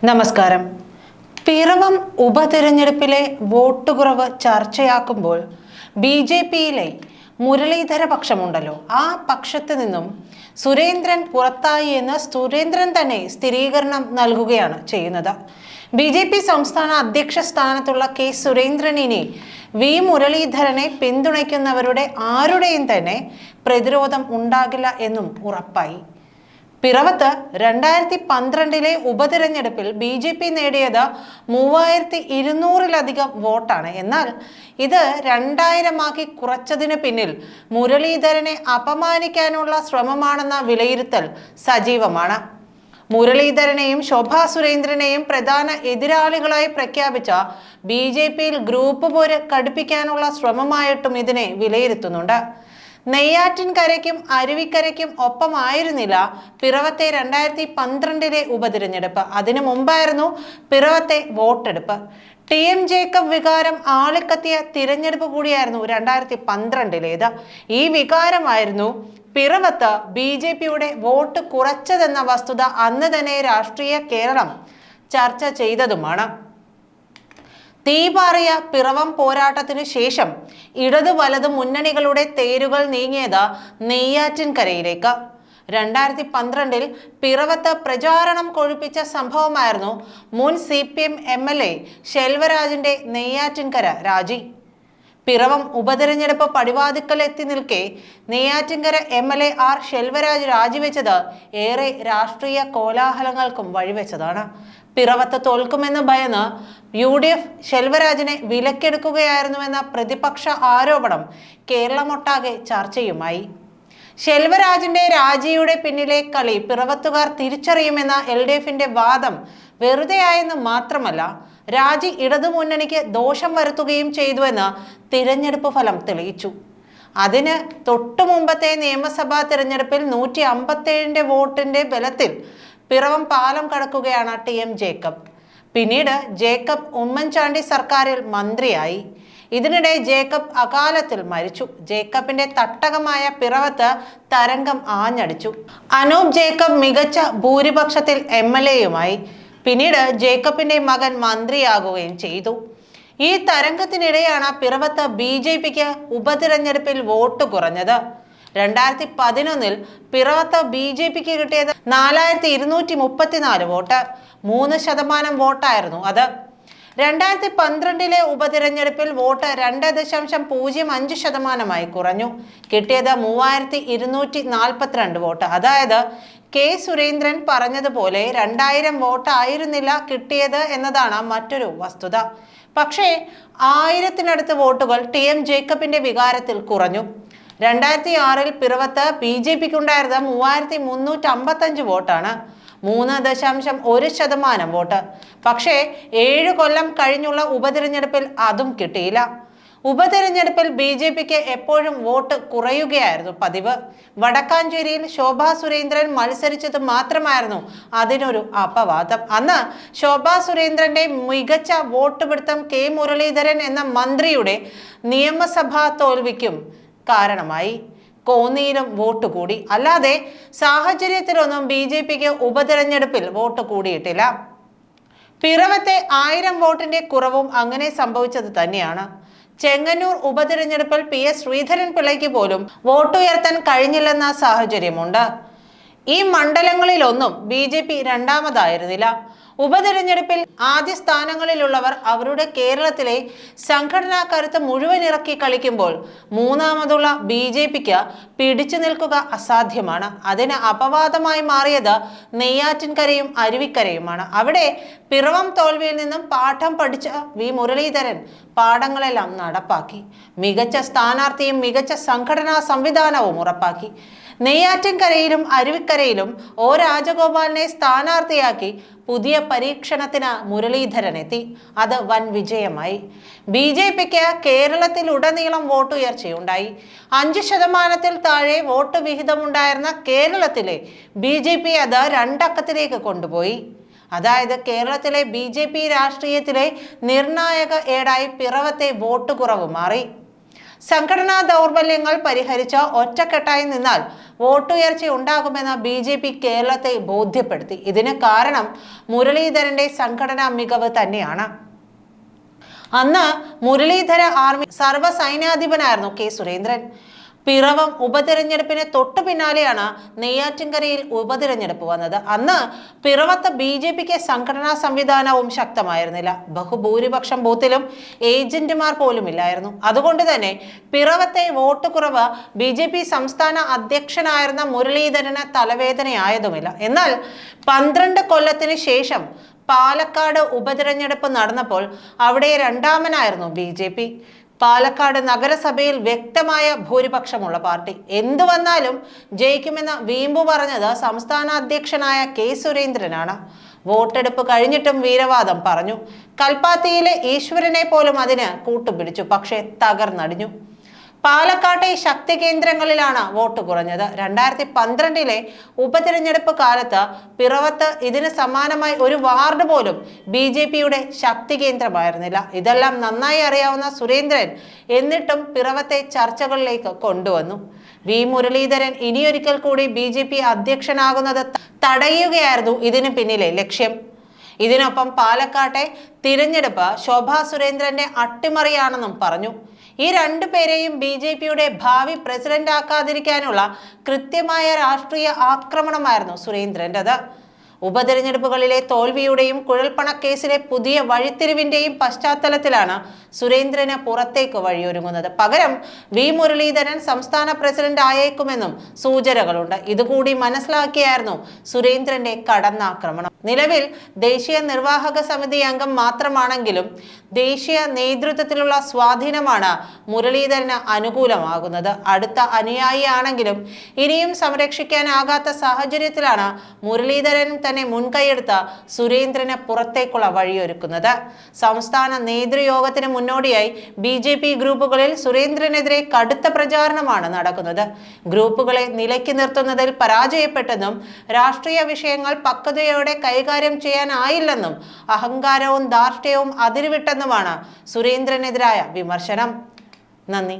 നമസ്കാരം. പിറവം ഉപതെരഞ്ഞെടുപ്പിലെ വോട്ട് കുറവ് ചർച്ചയാക്കുമ്പോൾ BJP-യിലെ മുരളീധര പക്ഷമുണ്ടല്ലോ, ആ പക്ഷത്ത് നിന്നും സുരേന്ദ്രൻ പുറത്തായി എന്ന് സുരേന്ദ്രൻ തന്നെ സ്ഥിരീകരണം നൽകുകയാണ് ചെയ്യുന്നത്. BJP സംസ്ഥാന അധ്യക്ഷ സ്ഥാനത്തുള്ള K. സുരേന്ദ്രനിനെ V. മുരളീധരനെ പിന്തുണയ്ക്കുന്നവരുടെ ആരുടെയും തന്നെ പ്രതിരോധം ഉണ്ടാകില്ല എന്നും ഉറപ്പായി. പിറവത്ത് 2012 ഉപതെരഞ്ഞെടുപ്പിൽ BJP നേടിയത് 3200-ലധികം വോട്ടാണ്. എന്നാൽ ഇത് 2000 കുറച്ചതിന് പിന്നിൽ മുരളീധരനെ അപമാനിക്കാനുള്ള ശ്രമമാണെന്ന വിലയിരുത്തൽ സജീവമാണ്. മുരളീധരനെയും ശോഭാ സുരേന്ദ്രനെയും പ്രധാന എതിരാളികളായി പ്രഖ്യാപിച്ച BJP-യിൽ ഗ്രൂപ്പ് പോര് കടുപ്പിക്കാനുള്ള ശ്രമമായിട്ടും ഇതിനെ വിലയിരുത്തുന്നുണ്ട്. നെയ്യാറ്റിൻകരയ്ക്കും അരുവിക്കരയ്ക്കും ഒപ്പമായിരുന്നില്ല പിറവത്തെ 2012 ഉപതിരഞ്ഞെടുപ്പ്. അതിനു മുമ്പായിരുന്നു പിറവത്തെ വോട്ടെടുപ്പ്. TM ജേക്കബ് വികാരം ആളിക്കത്തിയ തിരഞ്ഞെടുപ്പ് കൂടിയായിരുന്നു 2012. ഈ വികാരമായിരുന്നു പിറവത്ത് BJP-യുടെ വോട്ട് കുറച്ചതെന്ന വസ്തുത അന്ന് തന്നെ രാഷ്ട്രീയ കേരളം ചർച്ച ചെയ്തതുമാണ്. തീപാറിയ പിറവം പോരാട്ടത്തിനു ശേഷം ഇടതു വലതു മുന്നണികളുടെ തേരുകൾ നീങ്ങിയത് നെയ്യാറ്റിൻകരയിലേക്ക്. 2012 പിറവത്ത് പ്രചാരണം കൊഴുപ്പിച്ച സംഭവമായിരുന്നു മുൻ CPM MLA ശെൽവരാജിന്റെ നെയ്യാറ്റിൻകര രാജി. പിറവം ഉപതെരഞ്ഞെടുപ്പ് പടിവാതിക്കൽ എത്തി നിൽക്കെ നെയ്യാറ്റിൻകര MLA R. ശെൽവരാജ് രാജിവെച്ചത് ഏറെ രാഷ്ട്രീയ കോലാഹലങ്ങൾക്കും വഴിവെച്ചതാണ്. പിറവത്ത് തോൽക്കുമെന്ന് ഭയന്ന് UDF ശെൽവരാജിനെ വിലക്കെടുക്കുകയായിരുന്നുവെന്ന പ്രതിപക്ഷ ആരോപണം കേരളമൊട്ടാകെ ചർച്ചയുമായി. ശെൽവരാജിന്റെ രാജിയുടെ പിന്നിലെ കളി പിറവത്തുകാർ തിരിച്ചറിയുമെന്ന LDF-ന്റെ വാദം വെറുതെയായെന്ന് മാത്രമല്ല, രാജി ഇടതുമുന്നണിക്ക് ദോഷം വരുത്തുകയും ചെയ്തുവെന്ന് തിരഞ്ഞെടുപ്പ് ഫലം തെളിയിച്ചു. അതിന് തൊട്ടു മുമ്പത്തെ നിയമസഭാ തിരഞ്ഞെടുപ്പിൽ 157 വോട്ടിന്റെ ബലത്തിൽ പിറവം പാലം കടക്കുകയാണ് TM ജേക്കബ്. പിന്നീട് ജേക്കബ് ഉമ്മൻചാണ്ടി സർക്കാരിൽ മന്ത്രിയായി. ഇതിനിടെ ജേക്കബ് അകാലത്തിൽ മരിച്ചു. ജേക്കബിന്റെ തട്ടകമായ പിറവത്ത് തരംഗം ആഞ്ഞടിച്ചു. അനൂപ് ജേക്കബ് മികച്ച ഭൂരിപക്ഷത്തിൽ MLA-യുമായി. പിന്നീട് ജേക്കബിന്റെ മകൻ മന്ത്രിയാകുകയും ചെയ്തു. ഈ തരംഗത്തിനിടെയാണ് പിറവത്ത് BJP-ക്ക് ഉപതിരഞ്ഞെടുപ്പിൽ വോട്ട് കുറഞ്ഞത്. 2011 പിറവത്ത് BJP-ക്ക് കിട്ടിയത് 4234 വോട്ട്, 3% വോട്ടായിരുന്നു അത്. 2012 ഉപതിരഞ്ഞെടുപ്പിൽ വോട്ട് 2.05% കുറഞ്ഞു. കിട്ടിയത് 3242 വോട്ട്. അതായത് K. സുരേന്ദ്രൻ പറഞ്ഞതുപോലെ 2000 വോട്ട് ആയിരുന്നില്ല കിട്ടിയത് എന്നതാണ് മറ്റൊരു വസ്തുത. പക്ഷേ 1000-നടുത്ത് വോട്ടുകൾ TM ജേക്കബിന്റെ വികാരത്തിൽ കുറഞ്ഞു. 2006 പിറവത്ത് BJP-ക്കുണ്ടായിരുന്നത് 3355 വോട്ടാണ്, 3.1% വോട്ട്. പക്ഷേ 7 കൊല്ലം കഴിഞ്ഞുള്ള ഉപതിരഞ്ഞെടുപ്പിൽ അതും കിട്ടിയില്ല. ഉപതിരഞ്ഞെടുപ്പിൽ BJP-ക്ക് എപ്പോഴും വോട്ട് കുറയുകയായിരുന്നു പതിവ്. വടക്കാഞ്ചേരിയിൽ ശോഭാ സുരേന്ദ്രൻ മത്സരിച്ചത് മാത്രമായിരുന്നു അതിനൊരു അപവാദം. അന്ന് ശോഭാ സുരേന്ദ്രന്റെ മികച്ച വോട്ട് പിടുത്തം K. മുരളീധരൻ എന്ന മന്ത്രിയുടെ നിയമസഭാ തോൽവിക്കും കാരണമായി. കോന്നിയിലും വോട്ട് കൂടി. അല്ലാതെ സാഹചര്യത്തിലൊന്നും BJP-ക്ക് ഉപതെരഞ്ഞെടുപ്പിൽ വോട്ട് കൂടിയിട്ടില്ല. പിറവത്തെ 1000 വോട്ടിന്റെ കുറവും അങ്ങനെ സംഭവിച്ചത് തന്നെയാണ്. ചെങ്ങന്നൂർ ഉപതെരഞ്ഞെടുപ്പിൽ PS ശ്രീധരൻ പിള്ളയ്ക്ക് പോലും വോട്ടുയർത്താൻ കഴിഞ്ഞില്ലെന്ന സാഹചര്യമുണ്ട്. ഈ മണ്ഡലങ്ങളിലൊന്നും BJP രണ്ടാമതായിരുന്നില്ല. ഉപതെരഞ്ഞെടുപ്പിൽ ആദ്യ സ്ഥാനങ്ങളിലുള്ളവർ അവരുടെ കേരളത്തിലെ സംഘടനാ കരുത്ത് മുഴുവൻ ഇറക്കി കളിക്കുമ്പോൾ മൂന്നാമതുള്ള BJP-ക്ക് പിടിച്ചു നിൽക്കുക അസാധ്യമാണ്. അതിന് അപവാദമായി മാറിയത് നെയ്യാറ്റിൻകരയും അരുവിക്കരയുമാണ്. അവിടെ പിറവം തോൽവിയിൽ നിന്നും പാഠം പഠിച്ച V. മുരളീധരൻ പാഠങ്ങളെല്ലാം നടപ്പാക്കി. മികച്ച സ്ഥാനാർത്ഥിയും മികച്ച സംഘടനാ സംവിധാനവും ഉറപ്പാക്കി. നെയ്യാറ്റിൻകരയിലും അരുവിക്കരയിലും O. രാജഗോപാലിനെ സ്ഥാനാർത്ഥിയാക്കി പുതിയ പരീക്ഷണത്തിന് മുരളീധരൻ എത്തി. അത് വൻ വിജയമായി. BJP-ക്ക് കേരളത്തിലുടനീളം വോട്ടുയർച്ചയുണ്ടായി. 5%-ൽ താഴെ വോട്ട് വിഹിതമുണ്ടായിരുന്ന കേരളത്തിലെ BJP അത് 2 അക്കത്തിലേക്ക് കൊണ്ടുപോയി. അതായത് കേരളത്തിലെ BJP രാഷ്ട്രീയത്തിലെ നിർണായക ഏടായി പിറവത്തെ വോട്ട് കുറവ് മാറി. സംഘടനാ ദൗർബല്യങ്ങൾ പരിഹരിച്ച് ഒറ്റക്കെട്ടായി നിന്നാൽ വോട്ടുയർച്ച ഉണ്ടാകുമെന്ന് BJP കേരളത്തെ ബോധ്യപ്പെടുത്തി. ഇതിന് കാരണം മുരളീധരന്റെ സംഘടനാ മികവ് തന്നെയാണ്. അന്ന് മുരളീധര ആർമി സർവ്വസൈന്യാധിപനായിരുന്നു K. സുരേന്ദ്രൻ. പിറവം ഉപതെരഞ്ഞെടുപ്പിന് തൊട്ടു പിന്നാലെയാണ് നെയ്യാറ്റിൻകരയിൽ ഉപതെരഞ്ഞെടുപ്പ് വന്നത്. അന്ന് പിറവത്ത് BJPക്ക് സംഘടനാ സംവിധാനവും ശക്തമായിരുന്നില്ല. ബഹുഭൂരിപക്ഷം ബൂത്തിലും ഏജന്റുമാർ പോലും ഇല്ലായിരുന്നു. അതുകൊണ്ട് തന്നെ പിറവത്തെ വോട്ട് കുറവ് BJP സംസ്ഥാന അധ്യക്ഷനായിരുന്ന മുരളീധരന് തലവേദനയായതുമില്ല. എന്നാൽ 12 കൊല്ലത്തിന് ശേഷം പാലക്കാട് ഉപതെരഞ്ഞെടുപ്പ് നടന്നപ്പോൾ അവിടെ രണ്ടാമനായിരുന്നു BJP. പാലക്കാട് നഗരസഭയിൽ വ്യക്തമായ ഭൂരിപക്ഷമുള്ള പാർട്ടി. എന്തു വന്നാലും ജയിക്കുമെന്ന് വീമ്പു പറഞ്ഞത് സംസ്ഥാന അധ്യക്ഷനായ K. സുരേന്ദ്രനാണ്. വോട്ടെടുപ്പ് കഴിഞ്ഞിട്ടും വീരവാദം പറഞ്ഞു. കൽപ്പാത്തിയിലെ ഈശ്വരനെ പോലും അതിന് കൂട്ടുപിടിച്ചു. പക്ഷേ തകർന്നടിഞ്ഞു. പാലക്കാട്ടെ ശക്തി കേന്ദ്രങ്ങളിലാണ് വോട്ട് കുറഞ്ഞത്. 2012 ഉപതിരഞ്ഞെടുപ്പ് കാലത്ത് പിറവത്ത് ഇതിന് സമാനമായി ഒരു വാർഡ് പോലും BJPയുടെ ശക്തി കേന്ദ്രമായിരുന്നില്ല. ഇതെല്ലാം നന്നായി അറിയാവുന്ന സുരേന്ദ്രൻ എന്നിട്ടും പിറവത്തെ ചർച്ചകളിലേക്ക് കൊണ്ടുവന്നു. V. മുരളീധരൻ ഇനിയൊരിക്കൽ കൂടി BJP അധ്യക്ഷനാകുന്നത് തടയുകയായിരുന്നു ഇതിന് പിന്നിലെ ലക്ഷ്യം. ഇതിനൊപ്പം പാലക്കാട്ടെ തിരഞ്ഞെടുപ്പ് ശോഭാ സുരേന്ദ്രന്റെ അട്ടിമറിയാണെന്നും പറഞ്ഞു. ഈ രണ്ടുപേരെയും BJPയുടെ ഭാവി പ്രസിഡന്റ് ആക്കാതിരിക്കാനുള്ള കൃത്യമായ രാഷ്ട്രീയ ആക്രമണമായിരുന്നു സുരേന്ദ്രൻ്റെത്. ഉപതെരഞ്ഞെടുപ്പുകളിലെ തോൽവിയുടെയും കുഴൽപ്പണക്കേസിലെ പുതിയ വഴിത്തിരിവിന്റെയും പശ്ചാത്തലത്തിലാണ് സുരേന്ദ്രന് പുറത്തേക്ക് വഴിയൊരുങ്ങുന്നത്. പകരം V. മുരളീധരൻ സംസ്ഥാന പ്രസിഡന്റ് ആയേക്കുമെന്നും സൂചനകളുണ്ട്. ഇതുകൂടി മനസ്സിലാക്കിയായിരുന്നു സുരേന്ദ്രന്റെ കടന്നാക്രമണം. നിലവിൽ ദേശീയ നിർവാഹക സമിതി അംഗം മാത്രമാണെങ്കിലും ദേശീയ നേതൃത്വത്തിലുള്ള സ്വാധീനമാണ് മുരളീധരന് അനുകൂലമാകുന്നത്. അടുത്ത അനുയായിയാണെങ്കിലും ഇനിയും സംരക്ഷിക്കാനാകാത്ത സാഹചര്യത്തിലാണ് മുരളീധരനും തന്നെ മുൻകൈയെടുത്ത സുരേന്ദ്രന് പുറത്തേക്കുള്ള വഴിയൊരുക്കുന്നത്. സംസ്ഥാന നേതൃയോഗത്തിന് മുന്നോടിയായി BJP ഗ്രൂപ്പുകളിൽ സുരേന്ദ്രനെതിരെ കടുത്ത പ്രചാരണമാണ് നടക്കുന്നത്. ഗ്രൂപ്പുകളെ നിലയ്ക്ക് നിർത്തുന്നതിൽ പരാജയപ്പെട്ടെന്നും രാഷ്ട്രീയ വിഷയങ്ങൾ പക്വതയോടെ കൈകാര്യം ചെയ്യാനായില്ലെന്നും അഹങ്കാരവും ധാർഷ്ട്യവും അതിരുവിട്ടെന്നുമാണ് സുരേന്ദ്രനെതിരായ വിമർശനം. നന്ദി.